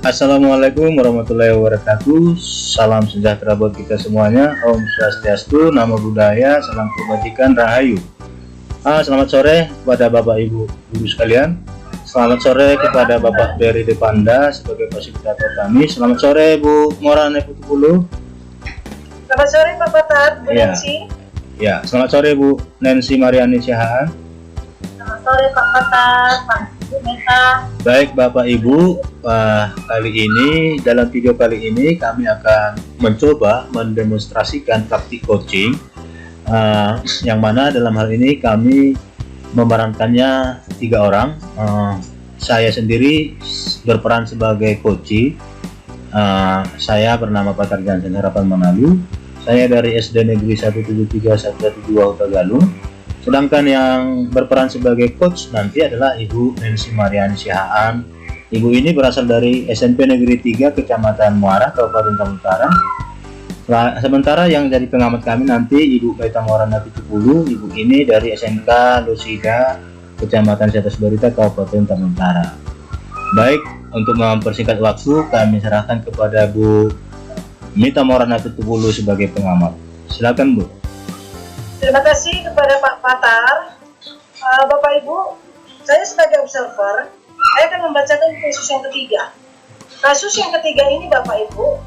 Assalamualaikum warahmatullahi wabarakatuh. Salam sejahtera buat kita semuanya. Om Swastiastu, Namo Buddhaya, salam kebajikan, rahayu. Selamat sore kepada Bapak Ibu guru sekalian. Selamat sore kepada Bapak Beri Depanda sebagai fasilitator kami. Selamat sore Bu Morane Putubulu. Selamat sore Pak Patar, Bu Nancy. Ya, selamat sore Bu Nancy Mariani Sihaan. Selamat sore Pak Patar, Pak Meta. Baik Bapak Ibu, kali ini dalam video kali ini kami akan mencoba mendemonstrasikan praktik coaching, yang mana dalam hal ini kami memerankannya 3 orang. Saya sendiri berperan sebagai coach. Saya bernama Patar Jansen Harapan Manado. Saya dari SD Negeri 173 112 Huta Galung. Sedangkan yang berperan sebagai coach nanti adalah Ibu Nancy Mariani Sihaan. Ibu ini berasal dari SMP Negeri 3 Kecamatan Muara, Kabupaten Tambun Utara. Sementara yang jadi pengamat kami nanti Ibu Beta Morana Pitupulu. Ibu ini dari SMK Lusida Kecamatan Setas Barita, Kabupaten Tambun Utara. Baik, untuk mempersingkat waktu kami serahkan kepada Bu Mita Morana Pitupulu sebagai pengamat. Silakan Bu. Terima kasih kepada Pak Patar. Bapak Ibu, saya sebagai observer, saya akan membacakan kasus yang ketiga. Kasus yang ketiga ini Bapak Ibu,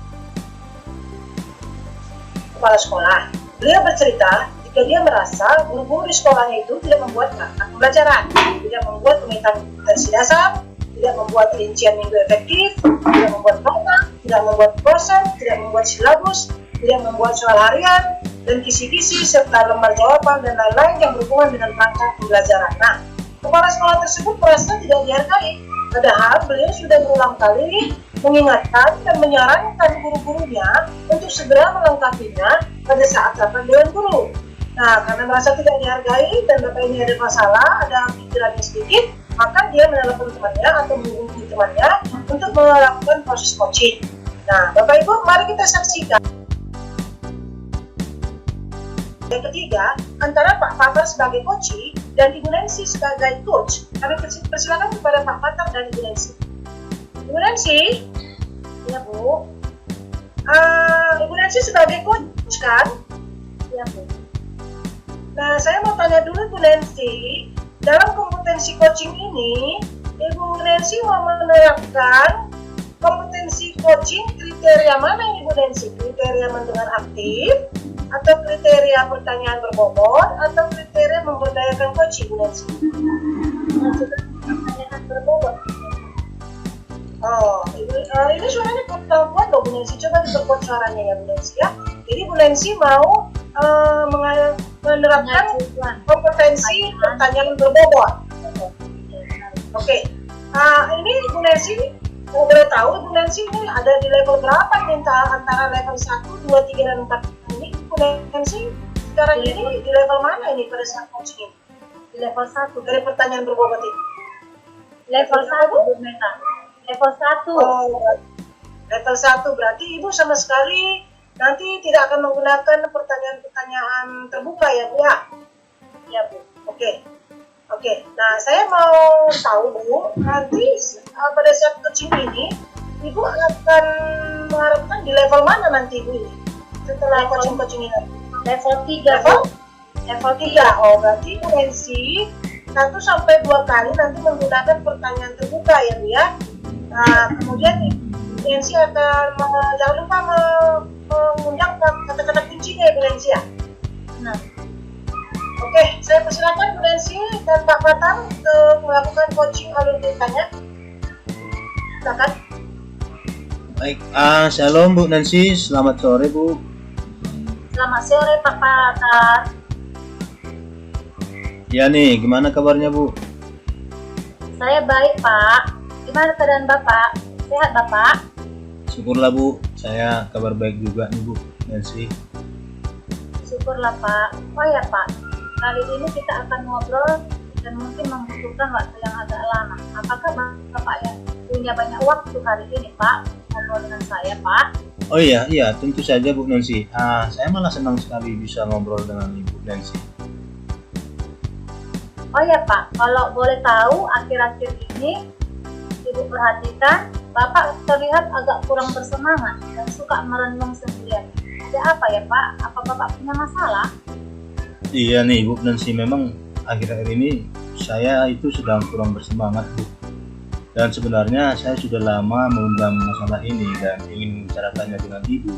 kepala sekolah. Beliau bercerita jika dia merasa guru-guru di sekolahnya itu tidak membuat pembelajaran, tidak membuat pemetaan kompetensi dasar, tidak membuat rincian minggu efektif, tidak membuat nota, tidak membuat proses, tidak membuat silabus, tidak membuat soal harian, dan kisi-kisi serta lembar jawaban dan lain-lain yang berhubungan dengan rangka pembelajaran. Nah, kepala sekolah tersebut merasa tidak dihargai, padahal beliau sudah berulang kali mengingatkan dan menyarankan guru-gurunya untuk segera melengkapinya pada saat rapat dewan guru. Nah, karena merasa tidak dihargai dan Bapak ini ada masalah, ada pikirannya sedikit, maka dia menelepon temannya atau menghubungi temannya untuk melakukan proses coaching. Nah, Bapak Ibu, mari kita saksikan. Yang ketiga, antara Pak Patar sebagai coach dan Ibu Nancy sebagai coach. Kami persilakan kepada Pak Patar dan Ibu Nancy. Ibu Nancy, ya Bu. Ibu Nancy sebagai coach kan? Ya Bu. Nah, saya mau tanya dulu Ibu Nancy, dalam kompetensi coaching ini, Ibu Nancy mau menerapkan kompetensi coaching kriteria mana ini Ibu Nancy? Kriteria mendengar aktif, atau kriteria pertanyaan berbobot, atau kriteria memberdayakan coaching Bu Nancy? Pertanyaan berbobot. Oh, ini suaranya kurang kuat loh Bu Nancy. Coba diperkuat suaranya ya Bu Nancy ya. Jadi Bu Nancy mau menerapkan kompetensi pertanyaan berbobot. Oke. Ini Bu Nancy boleh tahu Bu Nancy ini ada di level berapa nih, antara level 1, 2, 3, dan 4 ini? Bu Nancy sekarang ini di level mana ini pada saat coaching ini? Di level 1 dari pertanyaan berbobot ini. Level 1 Bu Meta. Level 1. Oh, level 1 berarti Ibu sama sekali nanti tidak akan menggunakan pertanyaan-pertanyaan terbuka ya Bu ya? Ya Bu. Oke, nah saya mau tahu Bu, nanti pada saat coaching ini, Ibu akan mengharapkan di level mana nanti Ibu ini? Setelah coaching ini? Level 3 Bu. Level 3, oh berarti Bu Nancy 1-2 kali nanti menggunakan pertanyaan terbuka ya Bu ya? Nah, kemudian Bu Nancy akan, jangan lupa mengundang kata-kata kuncinya ya Bu Nancy ya? Nah. Oke, saya persilakan Bu Nancy dan Pak Patar untuk melakukan coaching alur ceritanya. Silakan. Baik, shalom Bu Nancy, selamat sore Bu. Selamat sore Pak Patar. Ya nih, gimana kabarnya Bu? Saya baik Pak. Gimana keadaan Bapak? Sehat Bapak? Syukurlah Bu, saya kabar baik juga nih Bu Nancy. Syukurlah Pak. Oh ya Pak, kali ini kita akan ngobrol dan mungkin membutuhkan waktu yang agak lama. Apakah Bapak ya punya banyak waktu hari ini Pak ngobrol dengan saya Pak? Oh iya, tentu saja Bu Nancy. Saya malah senang sekali bisa ngobrol dengan Ibu Nancy. Oh ya Pak, kalau boleh tahu akhir-akhir ini Ibu perhatikan, Bapak terlihat agak kurang bersemangat dan suka merenung sendirian. Ada apa ya Pak? Apa Bapak punya masalah? Iya nih Bu Nancy, memang akhir-akhir ini saya itu sedang kurang bersemangat Bu. Dan sebenarnya saya sudah lama mengundang masalah ini dan ingin membicarakannya dengan Ibu.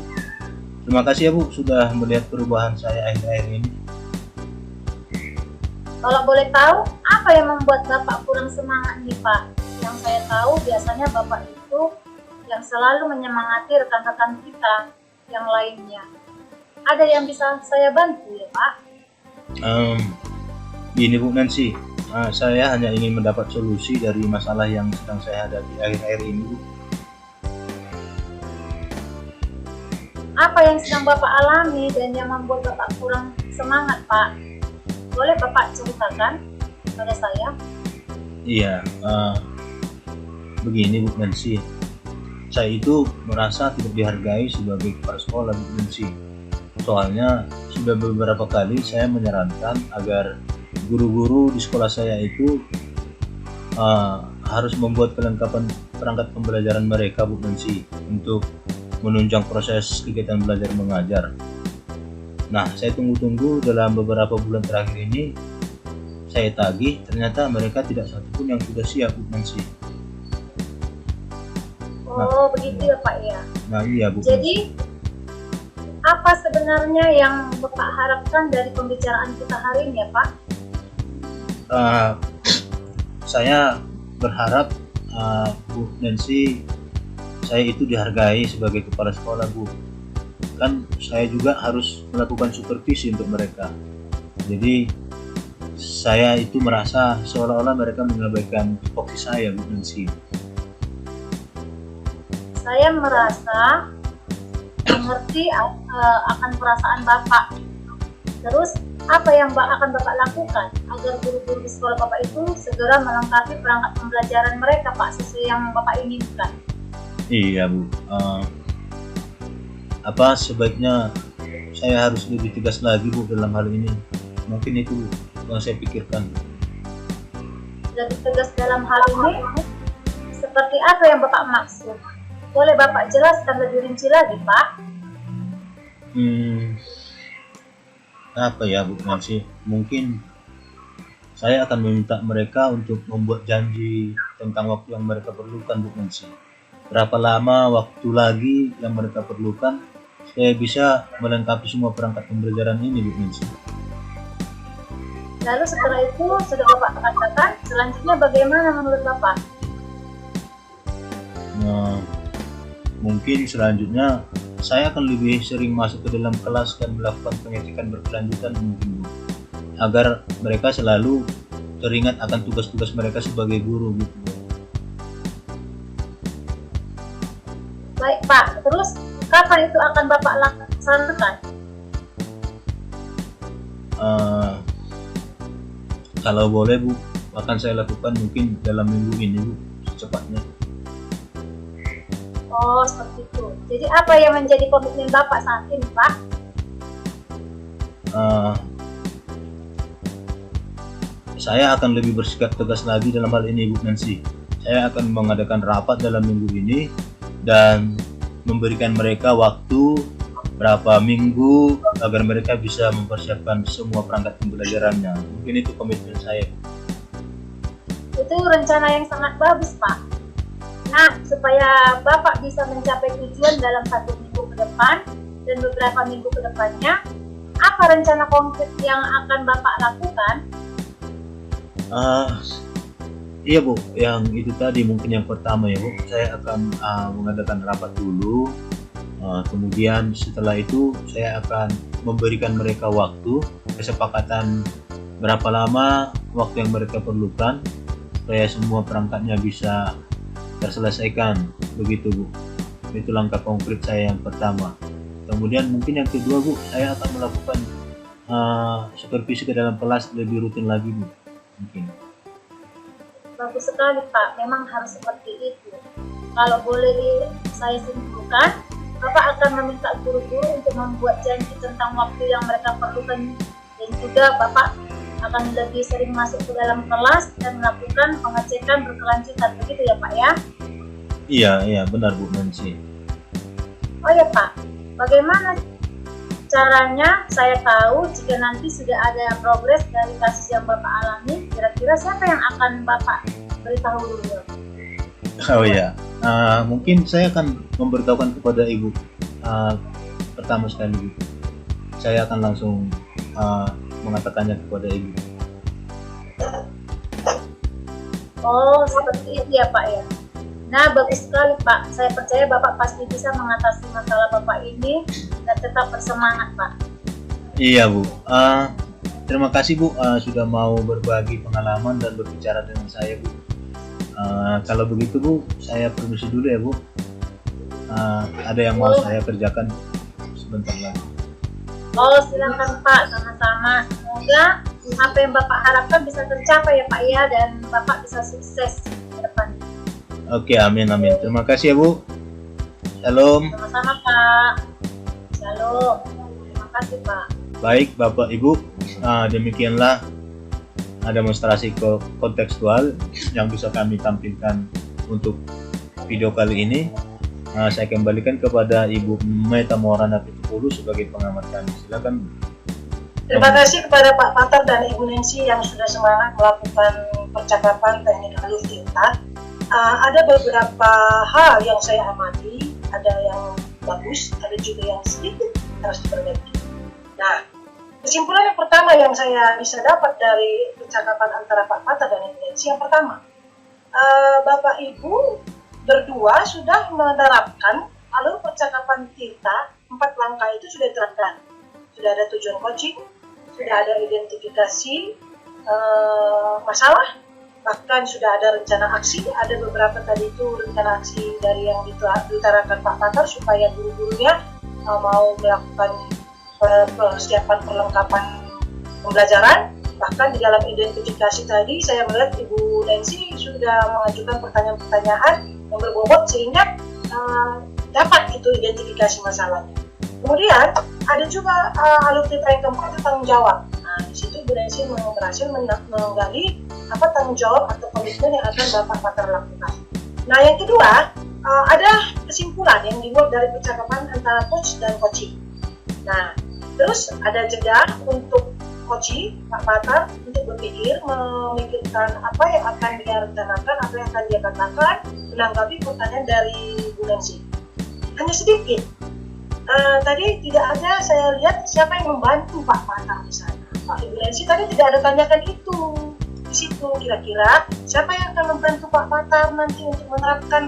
Terima kasih ya Bu sudah melihat perubahan saya akhir-akhir ini. Kalau boleh tahu, apa yang membuat Bapak kurang semangat nih Pak? Yang saya tahu biasanya Bapak itu yang selalu menyemangati rekan-rekan kita yang lainnya. Ada yang bisa saya bantu ya Pak? Gini Bu Nancy, saya hanya ingin mendapat solusi dari masalah yang sedang saya hadapi akhir-akhir ini Bu. Apa yang sedang Bapak alami dan yang membuat Bapak kurang semangat Pak? Boleh Bapak ceritakan pada saya? Iya, begini Bu Nancy, saya itu merasa tidak dihargai sebagai kepala sekolah Bu Nancy. Soalnya sudah beberapa kali saya menyarankan agar guru-guru di sekolah saya itu harus membuat kelengkapan perangkat pembelajaran mereka Bu Nancy untuk menunjang proses kegiatan belajar mengajar. Nah, saya tunggu-tunggu dalam beberapa bulan terakhir ini, saya tagih, ternyata mereka tidak satupun yang sudah siap Bu Nancy. Oh, begitu ya Pak ya. Nah iya Bu. Jadi, apa sebenarnya yang Bapak harapkan dari pembicaraan kita hari ini ya Pak? Saya berharap Bu Nancy, saya itu dihargai sebagai kepala sekolah Bu. Kan saya juga harus melakukan supervisi untuk mereka. Jadi saya itu merasa seolah-olah mereka mengabaikan tupoksi saya Bu Nancy. Saya merasa mengerti akan perasaan Bapak. Terus apa yang akan Bapak lakukan agar guru-guru di sekolah Bapak itu segera melengkapi perangkat pembelajaran mereka Pak sesuai yang Bapak inginkan? Iya Bu. Apa sebaiknya saya harus lebih tegas lagi Bu dalam hal ini? Mungkin itu yang saya pikirkan. Lebih tegas dalam hal ini? Seperti apa yang Bapak maksud? Boleh Bapak jelaskan lebih rinci lagi Pak? Apa ya Bu Nancy? Mungkin saya akan meminta mereka untuk membuat janji tentang waktu yang mereka perlukan Bu Nancy. Berapa lama waktu lagi yang mereka perlukan saya bisa melengkapi semua perangkat pembelajaran ini Bu Nancy. Lalu setelah itu sudah Bapak katakan, selanjutnya bagaimana menurut Bapak? Nah, mungkin selanjutnya saya akan lebih sering masuk ke dalam kelas dan melakukan pengecekan berkelanjutan mungkin Bu, agar mereka selalu teringat akan tugas-tugas mereka sebagai guru gitu. Baik Pak, terus kapan itu akan Bapak laksanakan? Kalau boleh Bu, akan saya lakukan mungkin dalam minggu ini Bu, secepatnya. Oh seperti itu. Jadi apa yang menjadi komitmen Bapak saat ini Pak? Saya akan lebih bersikap tegas lagi dalam hal ini Bu Nancy. Saya akan mengadakan rapat dalam minggu ini dan memberikan mereka waktu berapa minggu agar mereka bisa mempersiapkan semua perangkat pembelajarannya. Mungkin itu komitmen saya. Itu rencana yang sangat bagus Pak. Nah, supaya Bapak bisa mencapai tujuan dalam 1 minggu ke depan dan beberapa minggu ke depannya, apa rencana konkret yang akan Bapak lakukan? Iya Bu, yang itu tadi mungkin yang pertama ya Bu, saya akan mengadakan rapat dulu. Kemudian setelah itu saya akan memberikan mereka waktu, kesepakatan berapa lama waktu yang mereka perlukan supaya semua perangkatnya bisa terselesaikan, begitu Bu. Itu langkah konkret saya yang pertama. Kemudian mungkin yang kedua Bu, saya akan melakukan supervisi ke dalam kelas lebih rutin lagi Bu, mungkin. Bagus sekali Pak, memang harus seperti itu. Kalau boleh saya simpulkan, Bapak akan meminta guru-guru untuk membuat janji tentang waktu yang mereka perlukan, dan juga Bapak akan lebih sering masuk ke dalam kelas dan melakukan pengecekan berkelanjutan, begitu ya Pak ya? Iya benar Bu Nancy. Oh ya Pak, bagaimana caranya saya tahu jika nanti sudah ada progres dari kasus yang Bapak alami? Kira-kira siapa yang akan Bapak beritahu dulu? Oh ya, mungkin saya akan memberitahukan kepada Ibu. Pertama sekali Bu, saya akan langsung mengatakannya kepada Ibu. Oh, seperti itu ya Pak ya. Nah, bagus sekali Pak. Saya percaya Bapak pasti bisa mengatasi masalah Bapak ini dan tetap bersemangat Pak. Iya Bu. Terima kasih Bu sudah mau berbagi pengalaman dan berbicara dengan saya Bu. Kalau begitu Bu, saya permisi dulu ya Bu. Ada yang mau saya kerjakan sebentar lagi. Oh, silakan Pak, sama-sama. Semoga apa yang Bapak harapkan bisa tercapai ya Pak ya, dan Bapak bisa sukses ke depan. Oke, amin. Terima kasih ya Bu. Shalom. Sama-sama Pak. Shalom. Terima kasih Pak. Baik Bapak Ibu, demikianlah demonstrasi kontekstual yang bisa kami tampilkan untuk video kali ini. Saya kembalikan kepada Ibu Meta Maulana Pitupulu sebagai pengamat kami. Silakan. Terima kasih kepada Pak Patar dan Ibu Nancy yang sudah semangat melakukan percakapan teknik alur tinta. Ada beberapa hal yang saya amati, ada yang bagus, ada juga yang sedikit harus diperbaiki. Nah, kesimpulan yang pertama yang saya bisa dapat dari percakapan antara Pak Patar dan Ibu Nancy, yang pertama, Bapak Ibu berdua sudah menerapkan alur percakapan kita, 4 langkah itu sudah diterapkan. Sudah ada tujuan coaching, sudah ada identifikasi masalah, bahkan sudah ada rencana aksi. Ada beberapa tadi itu rencana aksi dari yang diutarakan Pak Patar supaya guru-gurunya mau melakukan persiapan perlengkapan pembelajaran. Bahkan di dalam identifikasi tadi saya melihat Ibu Nancy sudah mengajukan pertanyaan-pertanyaan yang berbobot sehingga dapat itu identifikasi masalahnya. Kemudian ada juga alur tinta yang keempat, tanggung jawab. Nah, di situ Bu Nancy berhasil menggali apa tanggung jawab atau komitmen yang akan Bapak Patar lakukan. Nah, yang kedua, ada kesimpulan yang dibuat dari percakapan antara coach dan coachee. Nah, terus ada jeda untuk coachee, Pak Patar, untuk berpikir, memikirkan apa yang akan dia rencanakan, apa yang akan dia katakan, menanggapi pertanyaan dari Bu Nancy. Hanya sedikit. Tadi tidak ada, saya lihat siapa yang membantu Pak Patar di sana. Pak Ibu Nancy tadi tidak ada tanyakan itu. Di situ kira-kira siapa yang akan membantu Pak Patar nanti untuk menerapkan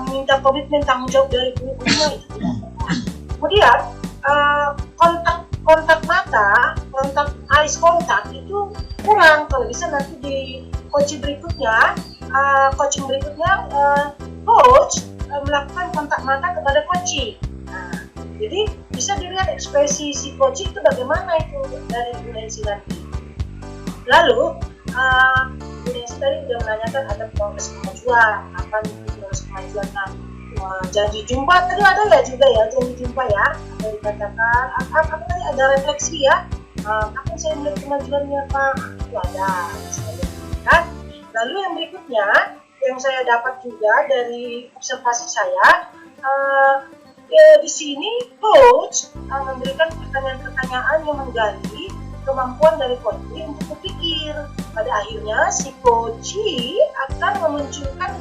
meminta komitmen tanggung jawab dari guru-gurunya itu tidak pernah. Kemudian kontak mata, kontak eyes contact itu kurang. Kalau bisa nanti di coaching berikutnya, coach melakukan kontak mata kepada coachee. Nah, jadi bisa dilihat ekspresi si coachee itu bagaimana itu dari Bu Nancy nanti. Lalu Bu Nancy tadi sudah menanyakan ada proses kemajuan, apa itu proses kemajuan. Nah, janji jumpa tadi ada ya juga ya, janji jumpa ya, ada dikatakan apa tadi ada refleksi ya, kapan saya melihat kemajuannya Pak, itu ada kan. Lalu yang berikutnya yang saya dapat juga dari observasi saya, di sini coach memberikan pertanyaan-pertanyaan yang menggali kemampuan dari coachee untuk berpikir. Pada akhirnya si coachee akan memunculkan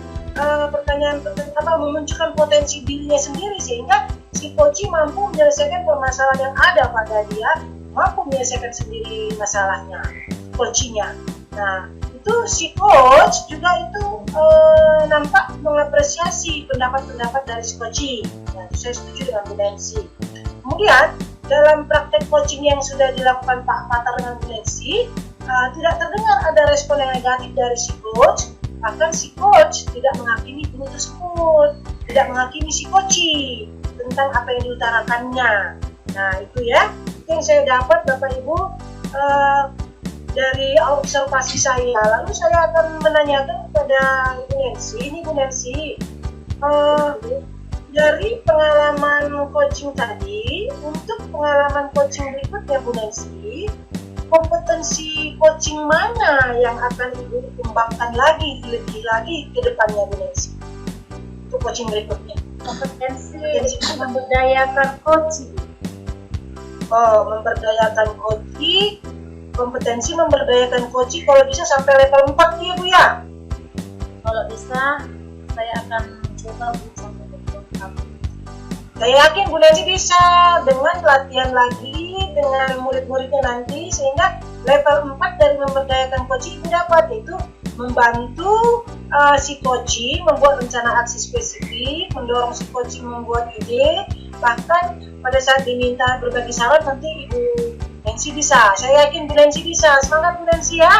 memunculkan potensi dirinya sendiri sehingga si coachee mampu menyelesaikan permasalahan yang ada pada dia, mampu menyelesaikan sendiri masalahnya, coachee-nya. Nah, itu si coach juga itu nampak mengapresiasi pendapat-pendapat dari si coachee. Nah, saya setuju dengan Bu Nancy. Kemudian dalam praktek coaching yang sudah dilakukan Pak Patar dengan Bu Nancy, tidak terdengar ada respon yang negatif dari si coach. Bahkan si coach tidak menghakimi guru tersebut, tidak menghakimi si coachee tentang apa yang diutarakannya. Nah, itu ya, itu yang saya dapat Bapak Ibu dari observasi saya. Lalu saya akan menanyakan kepada Bu Nancy, ini Bu Nancy, dari pengalaman coaching tadi, untuk pengalaman coaching berikutnya Bu Nancy, kompetensi coaching mana yang akan Ibu kembangkan lagi, lebih lagi ke depannya Bu Nancy? Untuk coaching berikutnya. Kompetensi memberdayakan coaching. Oh, memberdayakan coaching, kompetensi memberdayakan coaching kalau bisa sampai level 4 ya Bu ya? Kalau bisa, saya akan coba Bu sampai level 4. Saya yakin Bu Nancy bisa dengan latihan lagi dengan murid-muridnya nanti, sehingga level 4 dari memberdayakan coaching itu dapat, yaitu membantu si coaching membuat rencana aksi spesifik, mendorong si coaching membuat ide, bahkan pada saat diminta berbagi saran nanti Ibu Nancy bisa. Saya yakin Bu Nancy bisa. Semangat Bu Nancy ya.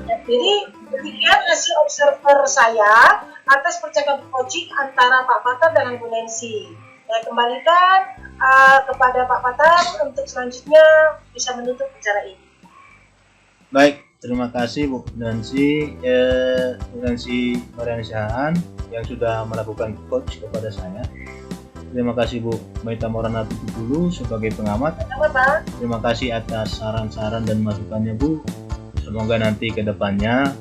Jadi demikian hasil observer saya atas percakapan coaching antara Pak Patar dengan Bu Nancy. Saya kembalikan kepada Pak Patar untuk selanjutnya bisa menutup acara ini. Baik, terima kasih Bu Nancy, Mariana Sihaan yang sudah melakukan coach kepada saya. Terima kasih Bu Maita Morana dulu sebagai pengamat. Terima kasih atas saran-saran dan masukannya Bu. Semoga nanti ke depannya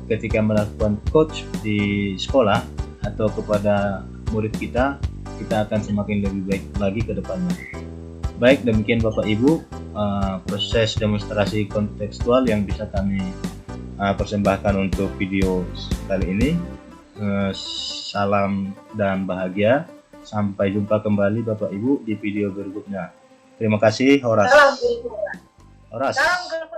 ketika melakukan coach di sekolah atau kepada murid kita akan semakin lebih baik lagi ke depannya. Baik, demikian Bapak Ibu proses demonstrasi kontekstual yang bisa kami persembahkan untuk video kali ini. Salam dan bahagia. Sampai jumpa kembali Bapak Ibu di video berikutnya. Terima kasih. Horas. Salam. Horas. Salam.